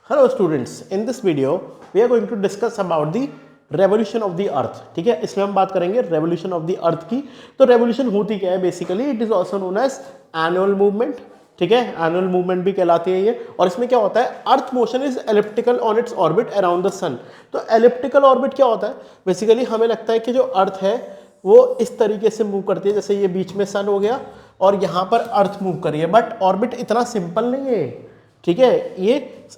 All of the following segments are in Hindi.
Hello students, in this video we are going to discuss about the revolution of the earth. ठीक है, इसमें हम बात करेंगे रेवोल्यूशन ऑफ द अर्थ की। तो रेवोल्यूशन होती क्या है? Basically it is also known as annual movement. ठीक है, एनुअल मूवमेंट भी कहलाती है ये। और इसमें क्या होता है, earth motion is elliptical on its orbit around the sun. तो एलिप्टिकल ऑर्बिट क्या होता है? बेसिकली हमें लगता है कि जो अर्थ है वो इस तरीके से मूव करती है, जैसे ये बीच में सन हो गया और यहाँ पर अर्थ मूव कर रही है। बट ऑर्बिट इतना सिंपल नहीं है। ठीक है, ये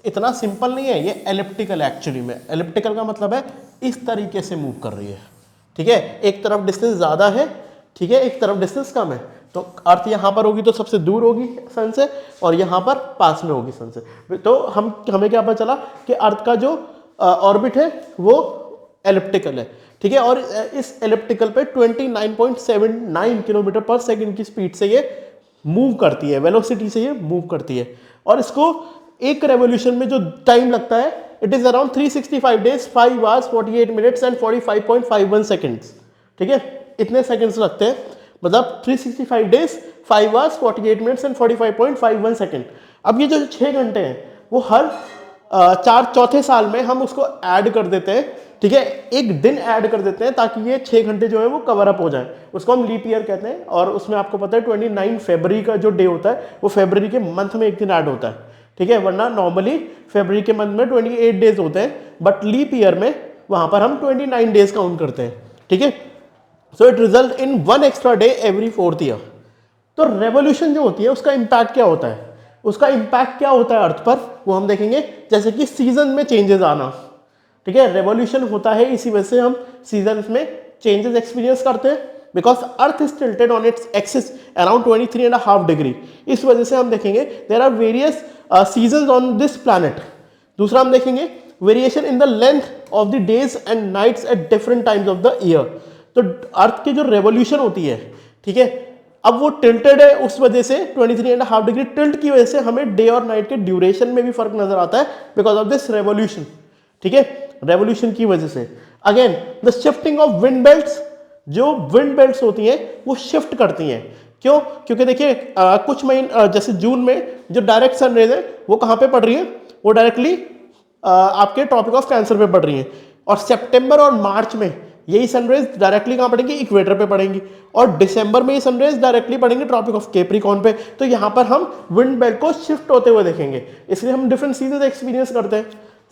इतना सिंपल नहीं है, ये एलिप्टिकल एक्चुअली में। एलिप्टिकल का मतलब है इस तरीके से मूव कर रही है। ठीक है, एक तरफ डिस्टेंस ज़्यादा है, ठीक है, एक तरफ डिस्टेंस कम है। तो अर्थ यहाँ पर होगी तो सबसे दूर होगी सन से, और यहाँ पर पास में होगी सन से। तो हमें क्या पता चला कि अर्थ का जो ऑर्बिट है वो एलिप्टिकल है। ठीक है, और इस एलिप्टिकल पे 29.79 किलोमीटर पर सेकंड की स्पीड से ये मूव करती है, वेलोसिटी से ये मूव करती है। और इसको एक रेवोल्यूशन में जो टाइम लगता है it is around 365 days 5 hours 48 minutes and 45.51 seconds. ठीक है, इतने सेकंड्स लगते हैं, मतलब 365 days 5 hours 48 minutes and 45.51 second. अब ये जो 6 घंटे हैं वो हर चौथे साल में हम उसको ऐड कर देते हैं। ठीक है, एक दिन ऐड कर देते हैं ताकि ये 6 घंटे जो है वो कवर अप हो जाए। उसको हम लीप ईयर कहते हैं। और उसमें आपको पता है 29 फरवरी का जो डे होता है वो फरवरी के मंथ में एक दिन ऐड होता है। ठीक है, वरना नॉर्मली फरवरी के मंथ में 28 डेज होते हैं, बट लीप ईयर में वहां पर हम 29 डेज काउंट करते हैं। ठीक है, so it result in 1 extra day every 4th year. तो रेवोल्यूशन जो होती है उसका इंपैक्ट क्या होता है? उसका इंपैक्ट क्या होता है अर्थ पर, वो हम देखेंगे। जैसे कि सीजन में चेंजेस आना। ठीक है, रेवोल्यूशन होता है, इसी वजह से हम सीजन में चेंजेस एक्सपीरियंस करते हैं, because earth is tilted on its axis around 23.5 degree. इस वजह से हम देखेंगे there are various seasons on this planet. दूसरा हम देखेंगे variation in the length of the days and nights at different times of the year. तो अर्थ की जो रेवोल्यूशन होती है, ठीक है, अब वो टिल्टेड है, उस वजह से 23.5 डिग्री टिल्ट की वजह से हमें डे और नाइट के ड्यूरेशन में भी फर्क नजर आता है बिकॉज ऑफ दिस रेवोल्यूशन। ठीक है, रेवोल्यूशन की वजह से। Again the shifting of wind belts, जो विंड बेल्ट्स होती हैं वो शिफ्ट करती हैं। क्यों? क्योंकि देखिए कुछ महीने जैसे जून में जो डायरेक्ट सन रेज है वो कहाँ पे पड़ रही है? वो डायरेक्टली आपके ट्रॉपिक ऑफ कैंसर पे पड़ रही है। और सितंबर और मार्च में यही सनरेज डायरेक्टली कहाँ पड़ेंगी? इक्वेटर पे पड़ेंगी। और दिसंबर में ये सनरेज डायरेक्टली पड़ेंगे ट्रॉपिक ऑफ कैप्रिकॉर्न पे। तो यहाँ पर हम विंड बेल्ट को शिफ्ट होते हुए देखेंगे, इसलिए हम डिफरेंट सीजन एक्सपीरियंस करते हैं।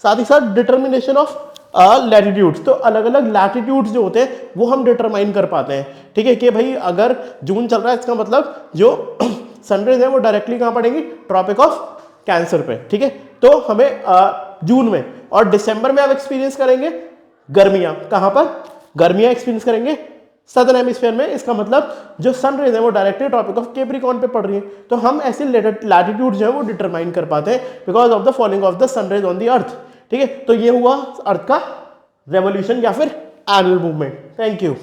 साथ ही साथ डिटर्मिनेशन ऑफ लैटिट्यूड्स, तो अलग अलग लैटिट्यूड्स जो होते हैं वो हम डिटरमाइन कर पाते हैं। ठीक है, कि भाई अगर जून चल रहा है इसका मतलब जो सनरेज है वो डायरेक्टली कहाँ पड़ेंगी? ट्रॉपिक ऑफ कैंसर पे। ठीक है, तो हमें जून में और दिसंबर में आप एक्सपीरियंस करेंगे गर्मियां। कहां पर? गर्मियां एक्सपीरियंस करेंगे सदर्न हेमिस्फीयर में। इसका मतलब जो सन रेज है वो डायरेक्टली ट्रॉपिक ऑफ कैप्रिकॉर्न पे पड़ रही है। तो हम ऐसे लैटिट्यूड जो है वो डिटरमाइन कर पाते हैं because of the falling of the sun rays on the earth. ठीक है, तो ये हुआ अर्थ का रेवोल्यूशन या फिर एनुअल मूवमेंट। Thank you.